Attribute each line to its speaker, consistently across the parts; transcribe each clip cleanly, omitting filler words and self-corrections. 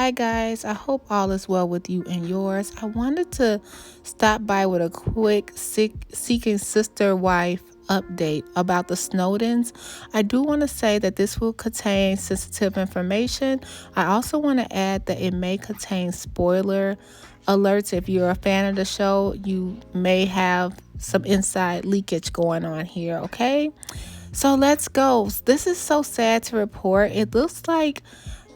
Speaker 1: Hi guys, I hope all is well with you and yours. I wanted to stop by with a quick Seeking Sister Wife update about the Snowdens. I do want to say that this will contain sensitive information. I also want to add that it may contain spoiler alerts. If you're a fan of the show, you may have some inside leakage going on here, okay? So let's go. This is so sad to report. It looks like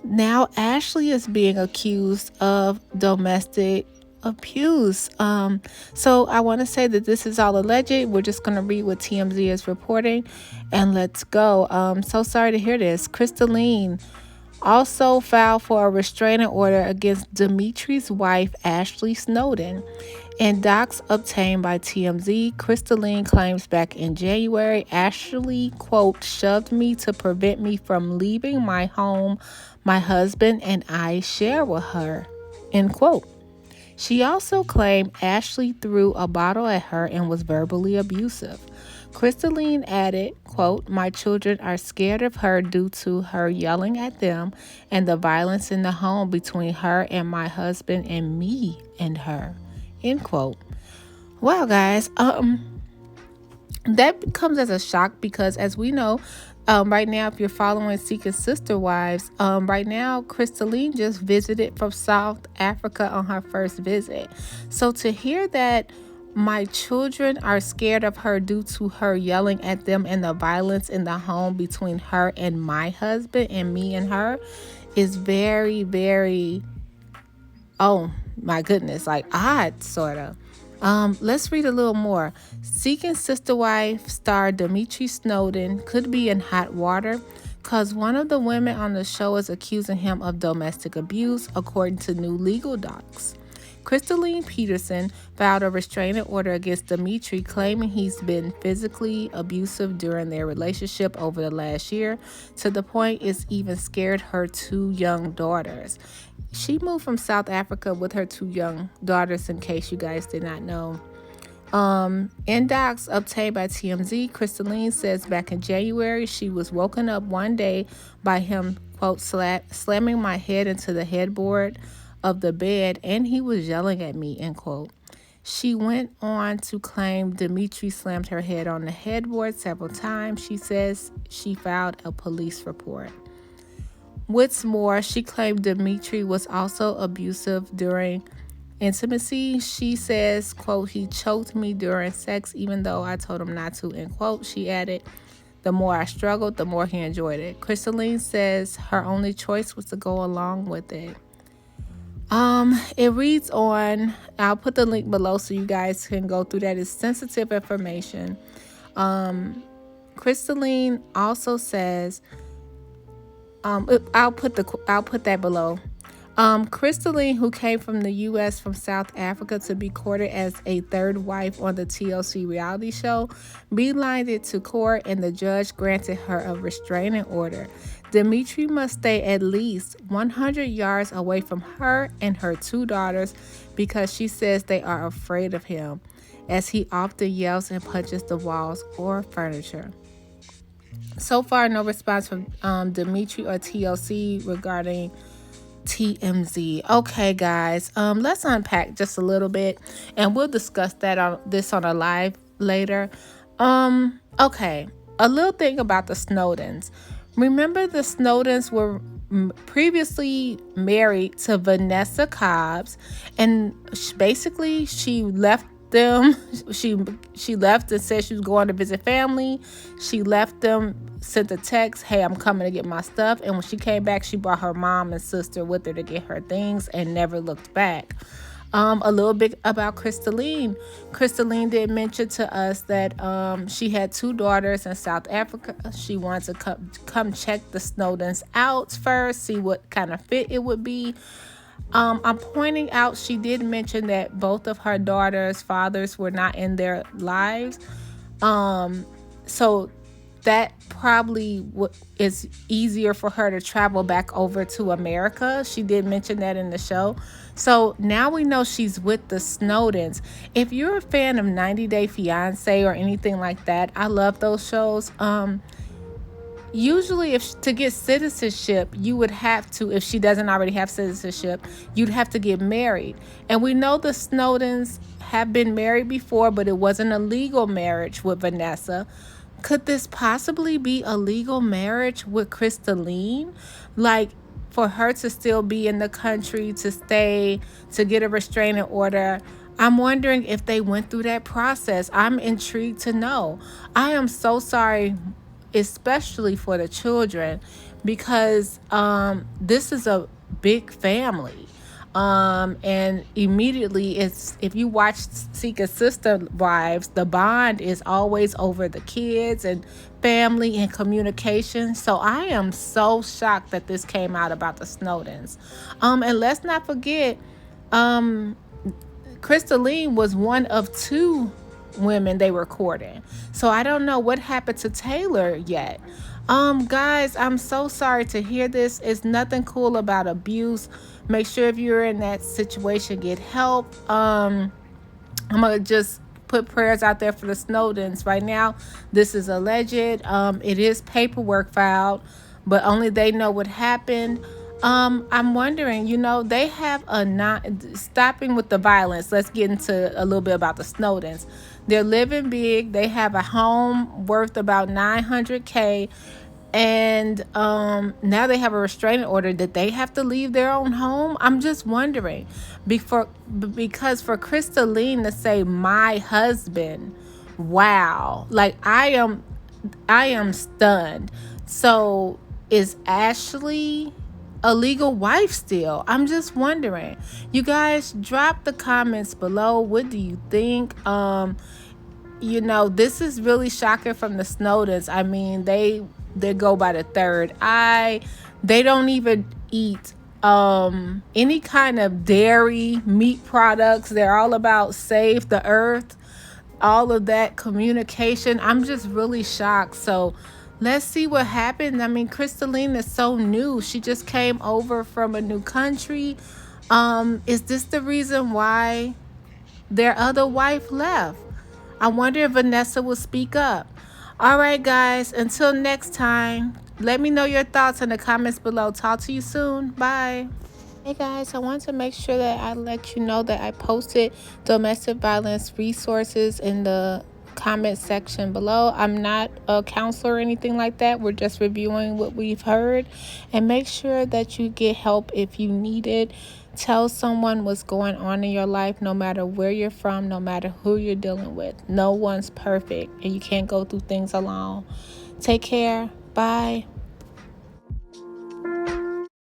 Speaker 1: now Ashley is being accused of domestic abuse. So I want to say that this is all alleged. We're just going to read what TMZ is reporting and let's go. So sorry to hear this. Crystalline also filed for a restraining order against Dimitri's wife, Ashley Snowden. In docs obtained by TMZ, Crystalline claims back in January, Ashley, quote, shoved me to prevent me from leaving my home my husband and I share with her, end quote. She also claimed Ashley threw a bottle at her and was verbally abusive. Crystalline added, quote, my children are scared of her due to her yelling at them and the violence in the home between her and my husband and me and her, end quote. Well, guys, that comes as a shock because as we know, right now, if you're following Seeking Sister Wives, right now, Crystalline just visited from South Africa on her first visit. So to hear that my children are scared of her due to her yelling at them and the violence in the home between her and my husband and me and her is very, very, oh my goodness, like odd, sort of. Let's read a little more. Seeking Sister Wife star Dimitiri Snowden could be in hot water because one of the women on the show is accusing him of domestic abuse, according to new legal docs. Crystalline Peterson filed a restraining order against Demetri, claiming he's been physically abusive during their relationship over the last year, to the point it's even scared her two young daughters. She moved from South Africa with her two young daughters, in case you guys did not know. In docs obtained by TMZ, Crystalline says back in January, she was woken up one day by him, quote, slamming my head into the headboard of the bed, and he was yelling at me, end quote. She went on to claim Demetri slammed her head on the headboard several times. She says she filed a police report. What's more, she claimed Demetri was also abusive during intimacy. She says, quote, he choked me during sex even though I told him not to, end quote. She added, the more I struggled, the more he enjoyed it. Crystalline says her only choice was to go along with it. It reads on, I'll put the link below so you guys can go through that. It's sensitive information. Crystalline also says, I'll put that below. Crystalline, who came from the U.S. from South Africa to be courted as a third wife on the TLC reality show, beelined it to court and the judge granted her a restraining order. Demetri must stay at least 100 yards away from her and her two daughters because she says they are afraid of him, as he often yells and punches the walls or furniture. So far, no response from Demetri or TLC regarding TMZ. Okay, guys, let's unpack just a little bit, and we'll discuss that on a live later. Okay, a little thing about the Snowdens. Remember, the Snowdens were previously married to Vanessa Cobbs, and basically she left them. She left and said she was going to visit family. She left them, sent a text, hey, I'm coming to get my stuff. And when she came back, she brought her mom and sister with her to get her things and never looked back. A little bit about Crystalline. Crystalline did mention to us that she had two daughters in South Africa. She wanted to come check the Snowdens out first, see what kind of fit it would be. I'm pointing out she did mention that both of her daughters' fathers were not in their lives. So that probably is easier for her to travel back over to America. She did mention that in the show. So now we know she's with the Snowdens. If you're a fan of 90 Day Fiancé or anything like that, I love those shows. usually if to get citizenship, you would have to, if she doesn't already have citizenship, you'd have to get married. And we know the Snowdens have been married before, but it wasn't a legal marriage with Vanessa. Could this possibly be a legal marriage with Crystalline? Like, for her to still be in the country, to stay, to get a restraining order. I'm wondering if they went through that process. I'm intrigued to know. I am so sorry, especially for the children, because this is a big family. And immediately, it's, if you watch Seeker Sister Wives, the bond is always over the kids and family and communication. So I am so shocked that this came out about the Snowdens. And let's not forget, Crystalline was one of two women they were courting. So I don't know what happened to Taylor yet. Guys, I'm so sorry to hear this. It's nothing cool about abuse. Make sure if you're in that situation, get help. I'm gonna just put prayers out there for the Snowdens. Right now, this is alleged. It is paperwork filed, but only they know what happened. I'm wondering, they have a not stopping with the violence. Let's get into a little bit about the Snowdens. They're living big. They have a home worth about $900K. And now they have a restraining order that they have to leave their own home. I'm just wondering, because for Crystalline to say my husband, wow, like I am stunned. So is Ashley a legal wife still? I'm just wondering. You guys, drop the comments below. What do you think? This is really shocking from the Snowdens. I mean, they go by the third eye. They don't even eat any kind of dairy, meat products. They're all about save the earth, all of that communication. I'm just really shocked. So let's see what happened. I mean, Crystalline is so new. She just came over from a new country. Is this the reason why their other wife left? I wonder if Vanessa will speak up. All right, guys, until next time, let me know your thoughts in the comments below. Talk to you soon. Bye. Hey guys, I want to make sure that I let you know that I posted domestic violence resources in the comment section below. I'm not a counselor or anything like that. We're just reviewing what we've heard. And make sure that you get help if you need it. Tell someone what's going on in your life, no matter where you're from, no matter who you're dealing with. No one's perfect, and you can't go through things alone. Take care. Bye.